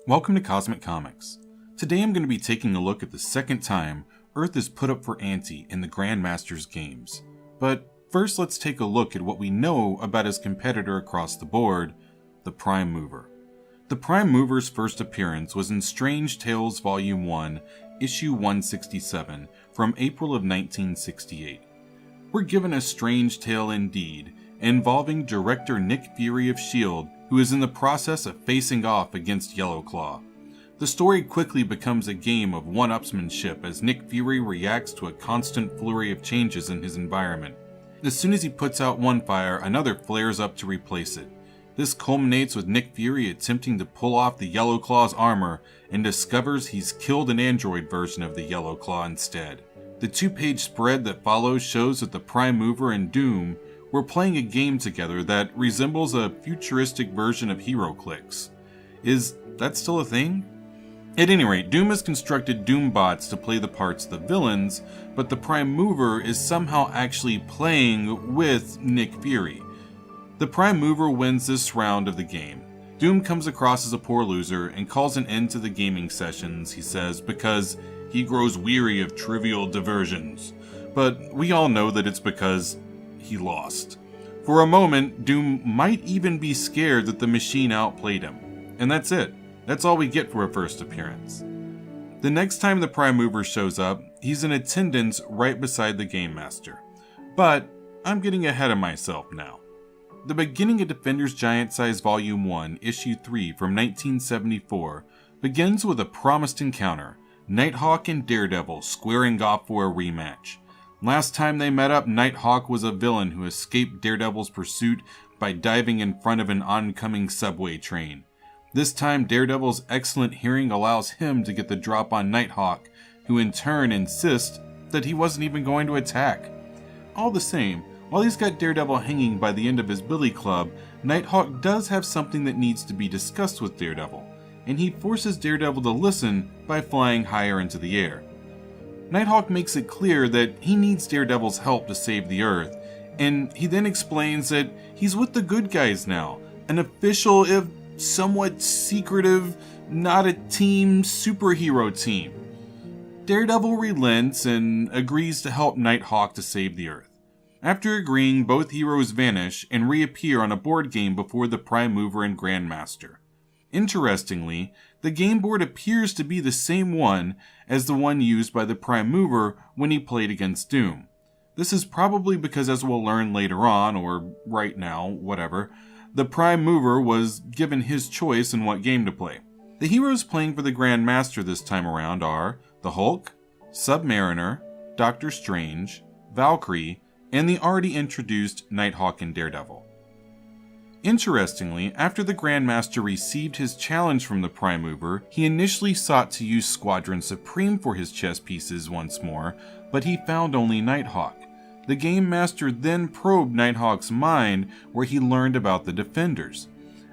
Welcome to Cosmic Comics. Today I'm going to be taking a look at the second time Earth is put up for ante in the Grandmaster's games. But first let's take a look at what we know about his competitor across the board, the Prime Mover. The Prime Mover's first appearance was in Strange Tales Volume 1, Issue 167, from April of 1968. We're given a strange tale indeed, involving director Nick Fury of S.H.I.E.L.D., who is in the process of facing off against Yellowclaw. The story quickly becomes a game of one-upsmanship as Nick Fury reacts to a constant flurry of changes in his environment. As soon as he puts out one fire, another flares up to replace it. This culminates with Nick Fury attempting to pull off the Yellowclaw's armor and discovers he's killed an android version of the Yellowclaw instead. The two-page spread that follows shows that the Prime Mover and Doom were playing a game together that resembles a futuristic version of HeroClix. Is that still a thing? At any rate, Doom has constructed Doombots to play the parts of the villains, but the Prime Mover is somehow actually playing with Nick Fury. The Prime Mover wins this round of the game. Doom comes across as a poor loser and calls an end to the gaming sessions, he says, because he grows weary of trivial diversions. But we all know that it's because he lost. For a moment, Doom might even be scared that the machine outplayed him. And that's it. That's all we get for a first appearance. The next time the Prime Mover shows up, he's in attendance right beside the Game Master. But I'm getting ahead of myself now. The beginning of Defenders Giant Size Volume 1, Issue 3 from 1974 begins with a promised encounter, Nighthawk and Daredevil squaring off for a rematch. Last time they met up, Nighthawk was a villain who escaped Daredevil's pursuit by diving in front of an oncoming subway train. This time, Daredevil's excellent hearing allows him to get the drop on Nighthawk, who in turn insists that he wasn't even going to attack. All the same, while he's got Daredevil hanging by the end of his billy club, Nighthawk does have something that needs to be discussed with Daredevil, and he forces Daredevil to listen by flying higher into the air. Nighthawk makes it clear that he needs Daredevil's help to save the Earth, and he then explains that he's with the good guys now, an official, if somewhat secretive, not a team, superhero team. Daredevil relents and agrees to help Nighthawk to save the Earth. After agreeing, both heroes vanish and reappear on a board game before the Prime Mover and Grandmaster. Interestingly, the game board appears to be the same one as the one used by the Prime Mover when he played against Doom. This is probably because, as we'll learn later on, or right now, whatever, the Prime Mover was given his choice in what game to play. The heroes playing for the Grandmaster this time around are the Hulk, Submariner, Doctor Strange, Valkyrie, and the already introduced Nighthawk and Daredevil. Interestingly, after the Grandmaster received his challenge from the Prime Mover, he initially sought to use Squadron Supreme for his chess pieces once more, but he found only Nighthawk. The Game Master then probed Nighthawk's mind, where he learned about the Defenders.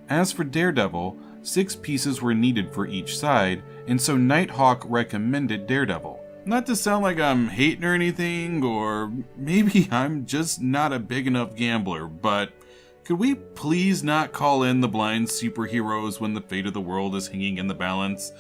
As for Daredevil, 6 pieces were needed for each side, and so Nighthawk recommended Daredevil. Not to sound like I'm hating or anything, or maybe I'm just not a big enough gambler, but could we please not call in the blind superheroes when the fate of the world is hanging in the balance?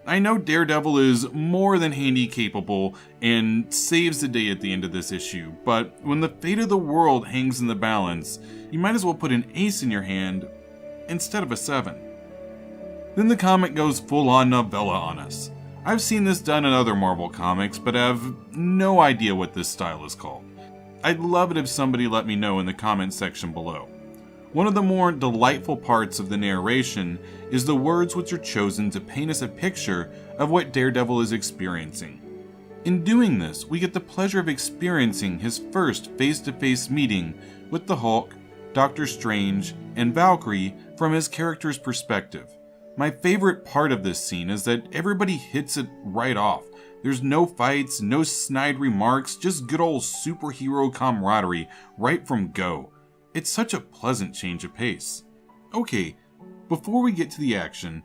I know Daredevil is more than handy capable and saves the day at the end of this issue, but when the fate of the world hangs in the balance, you might as well put an ace in your hand instead of a 7. Then the comic goes full-on novella on us. I've seen this done in other Marvel comics, but have no idea what this style is called. I'd love it if somebody let me know in the comments section below. One of the more delightful parts of the narration is the words which are chosen to paint us a picture of what Daredevil is experiencing. In doing this, we get the pleasure of experiencing his first face-to-face meeting with the Hulk, Doctor Strange, and Valkyrie from his character's perspective. My favorite part of this scene is that everybody hits it right off. There's no fights, no snide remarks, just good old superhero camaraderie right from go. It's such a pleasant change of pace. Okay, before we get to the action,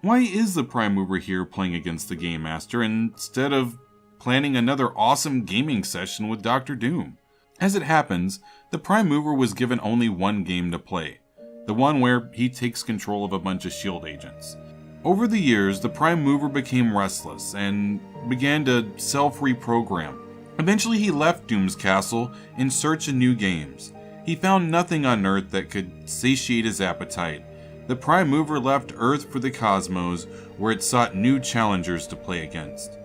why is the Prime Mover here playing against the Game Master instead of planning another awesome gaming session with Dr. Doom? As it happens, the Prime Mover was given only one game to play, the one where he takes control of a bunch of S.H.I.E.L.D. agents. Over the years, the Prime Mover became restless and began to self-reprogram. Eventually, he left Doom's castle in search of new games. He found nothing on Earth that could satiate his appetite. The Prime Mover left Earth for the cosmos, where it sought new challengers to play against.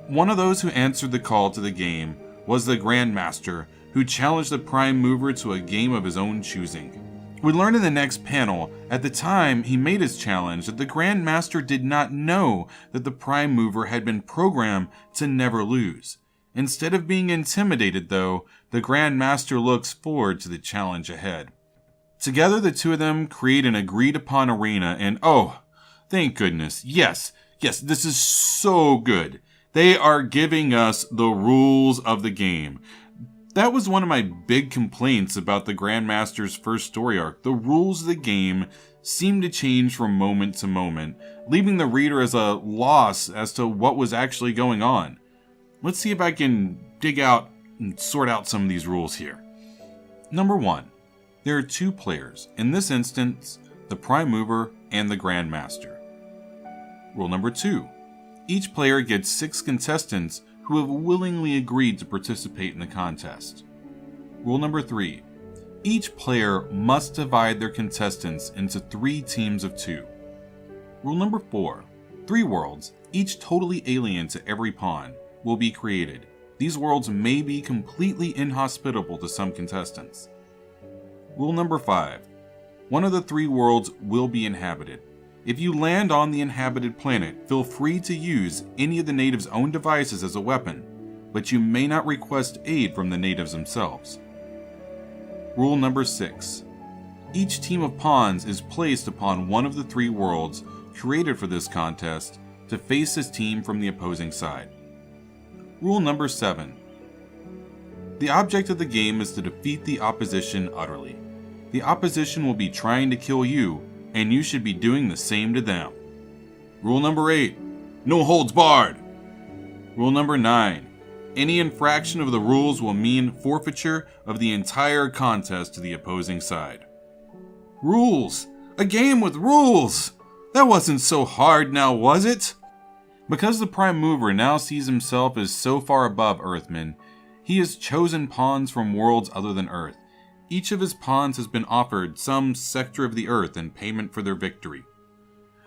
One of those who answered the call to the game was the Grandmaster, who challenged the Prime Mover to a game of his own choosing. We learn in the next panel, at the time he made his challenge, that the Grandmaster did not know that the Prime Mover had been programmed to never lose. Instead of being intimidated, though, the Grandmaster looks forward to the challenge ahead. Together, the two of them create an agreed-upon arena, and oh, thank goodness, yes, this is so good. They are giving us the rules of the game. That was one of my big complaints about the Grandmaster's first story arc. The rules of the game seemed to change from moment to moment, leaving the reader as a loss as to what was actually going on. Let's see if I can dig out and sort out some of these rules here. Number 1. There are 2 players, in this instance, the Prime Mover and the Grandmaster. Rule number 2. Each player gets 6 contestants who have willingly agreed to participate in the contest. Rule number 3. Each player must divide their contestants into 3 teams of 2. Rule number 4. 3 worlds, each totally alien to every pawn, will be created. These worlds may be completely inhospitable to some contestants. Rule number 5. One of the 3 worlds will be inhabited. If you land on the inhabited planet, feel free to use any of the natives' own devices as a weapon, but you may not request aid from the natives themselves. Rule number 6. Each team of pawns is placed upon one of the 3 worlds created for this contest to face his team from the opposing side. Rule number 7. The object of the game is to defeat the opposition utterly. The opposition will be trying to kill you, and you should be doing the same to them. Rule number 8. No holds barred. Rule number 9. Any infraction of the rules will mean forfeiture of the entire contest to the opposing side. Rules! A game with rules! That wasn't so hard now, was it? Because the Prime Mover now sees himself as so far above Earthmen, he has chosen pawns from worlds other than Earth. Each of his pawns has been offered some sector of the Earth in payment for their victory.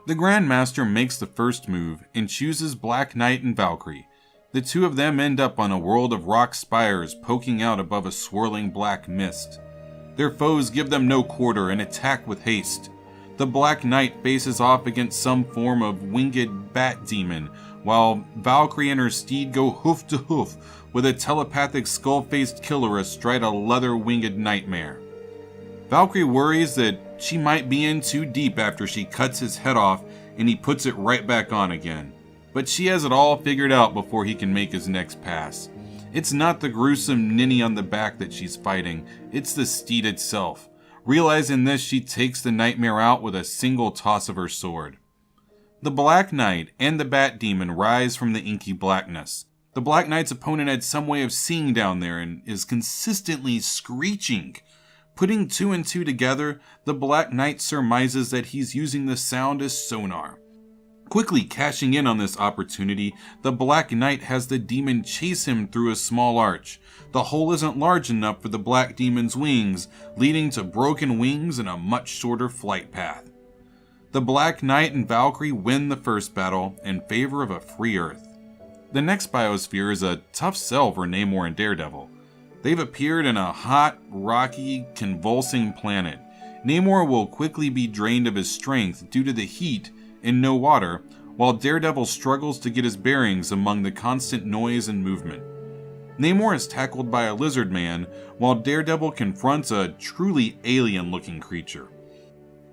The Grandmaster makes the first move and chooses Black Knight and Valkyrie. The 2 of them end up on a world of rock spires poking out above a swirling black mist. Their foes give them no quarter and attack with haste. The Black Knight faces off against some form of winged bat demon, while Valkyrie and her steed go hoof to hoof with a telepathic skull-faced killer astride a leather-winged nightmare. Valkyrie worries that she might be in too deep after she cuts his head off and he puts it right back on again. But she has it all figured out before he can make his next pass. It's not the gruesome ninny on the back that she's fighting, it's the steed itself. Realizing this, she takes the nightmare out with a single toss of her sword. The Black Knight and the Bat Demon rise from the inky blackness. The Black Knight's opponent had some way of seeing down there and is consistently screeching. Putting 2 and 2 together, the Black Knight surmises that he's using the sound as sonar. Quickly cashing in on this opportunity, the Black Knight has the demon chase him through a small arch. The hole isn't large enough for the Black Demon's wings, leading to broken wings and a much shorter flight path. The Black Knight and Valkyrie win the first battle in favor of a free Earth. The next biosphere is a tough sell for Namor and Daredevil. They've appeared in a hot, rocky, convulsing planet. Namor will quickly be drained of his strength due to the heat and no water, while Daredevil struggles to get his bearings among the constant noise and movement. Namor is tackled by a lizard man, while Daredevil confronts a truly alien-looking creature.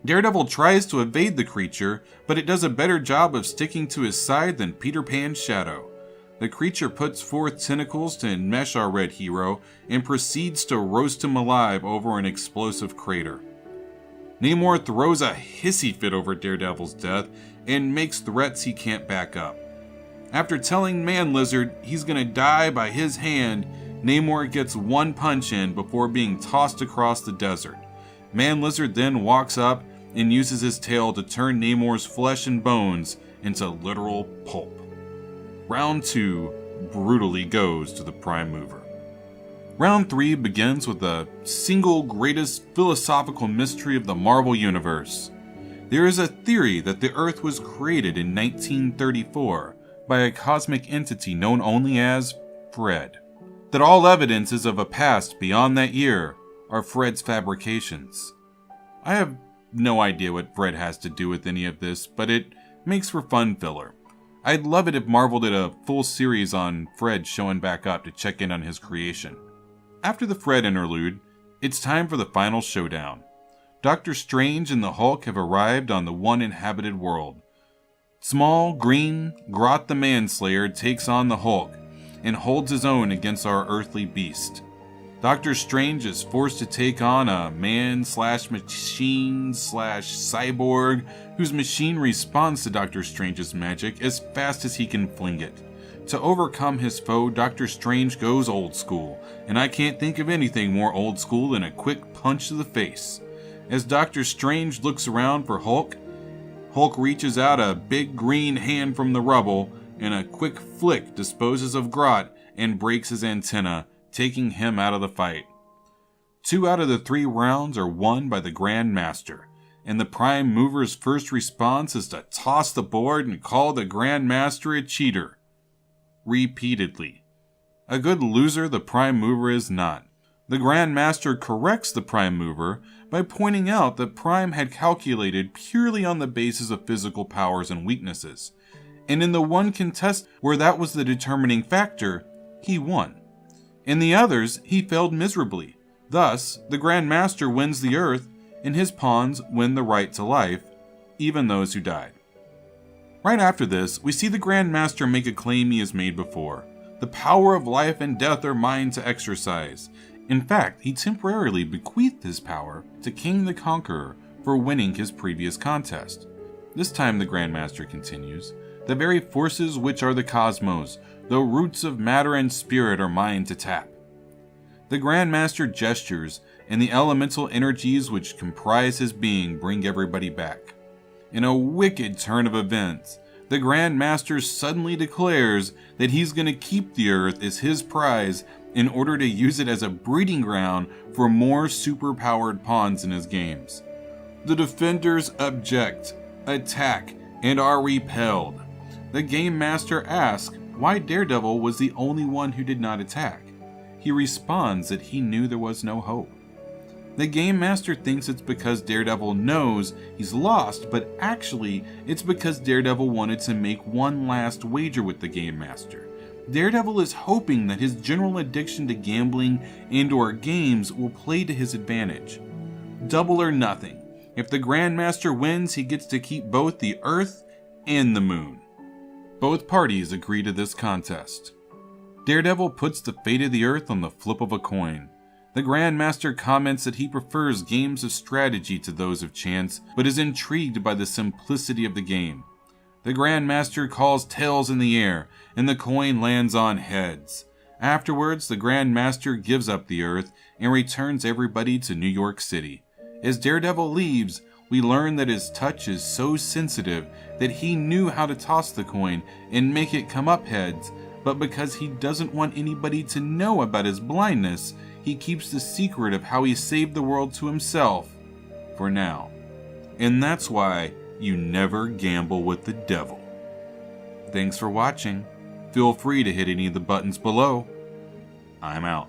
Daredevil tries to evade the creature, but it does a better job of sticking to his side than Peter Pan's shadow. The creature puts forth tentacles to enmesh our red hero, and proceeds to roast him alive over an explosive crater. Namor throws a hissy fit over Daredevil's death, and makes threats he can't back up. After telling Man-Lizard he's gonna die by his hand, Namor gets one punch in before being tossed across the desert. Man-Lizard then walks up and uses his tail to turn Namor's flesh and bones into literal pulp. Round 2 brutally goes to the Prime Mover. Round 3 begins with the single greatest philosophical mystery of the Marvel Universe. There is a theory that the Earth was created in 1934 by a cosmic entity known only as Fred. That all evidences of a past beyond that year are Fred's fabrications. I have no idea what Fred has to do with any of this, but it makes for fun filler. I'd love it if Marvel did a full series on Fred showing back up to check in on his creation. After the Fred interlude, it's time for the final showdown. Doctor Strange and the Hulk have arrived on the one inhabited world. Small, green, Groot the Manslayer takes on the Hulk and holds his own against our earthly beast. Doctor Strange is forced to take on a man/machine/cyborg whose machine responds to Doctor Strange's magic as fast as he can fling it. To overcome his foe, Doctor Strange goes old school, and I can't think of anything more old school than a quick punch to the face. As Doctor Strange looks around for Hulk, Hulk reaches out a big green hand from the rubble, and a quick flick disposes of Groot and breaks his antenna, taking him out of the fight. 2 out of the 3 rounds are won by the Grandmaster, and the Prime Mover's first response is to toss the board and call the Grandmaster a cheater. Repeatedly. A good loser the Prime Mover is not. The Grandmaster corrects the Prime Mover by pointing out that Prime had calculated purely on the basis of physical powers and weaknesses, and in the one contest where that was the determining factor, he won. In the others, he failed miserably. Thus, the Grandmaster wins the Earth, and his pawns win the right to life, even those who died. Right after this, we see the Grandmaster make a claim he has made before. The power of life and death are mine to exercise. In fact, he temporarily bequeathed his power to King the Conqueror for winning his previous contest. This time the Grandmaster continues, the very forces which are the cosmos, the roots of matter and spirit are mine to tap. The Grandmaster gestures, and the elemental energies which comprise his being bring everybody back. In a wicked turn of events, the Grandmaster suddenly declares that he's going to keep the Earth as his prize in order to use it as a breeding ground for more super-powered pawns in his games. The defenders object, attack, and are repelled. The Game Master asks why Daredevil was the only one who did not attack. He responds that he knew there was no hope. The Game Master thinks it's because Daredevil knows he's lost, but actually it's because Daredevil wanted to make one last wager with the Game Master. Daredevil is hoping that his general addiction to gambling and/or games will play to his advantage. Double or nothing. If the Grandmaster wins, he gets to keep both the Earth and the Moon. Both parties agree to this contest. Daredevil puts the fate of the Earth on the flip of a coin. The Grandmaster comments that he prefers games of strategy to those of chance, but is intrigued by the simplicity of the game. The Grandmaster calls tails in the air, and the coin lands on heads. Afterwards, the Grandmaster gives up the Earth and returns everybody to New York City. As Daredevil leaves, we learn that his touch is so sensitive that he knew how to toss the coin and make it come up heads, but because he doesn't want anybody to know about his blindness, he keeps the secret of how he saved the world to himself, for now. And that's why you never gamble with the devil. Thanks for watching. Feel free to hit any of the buttons below. I'm out.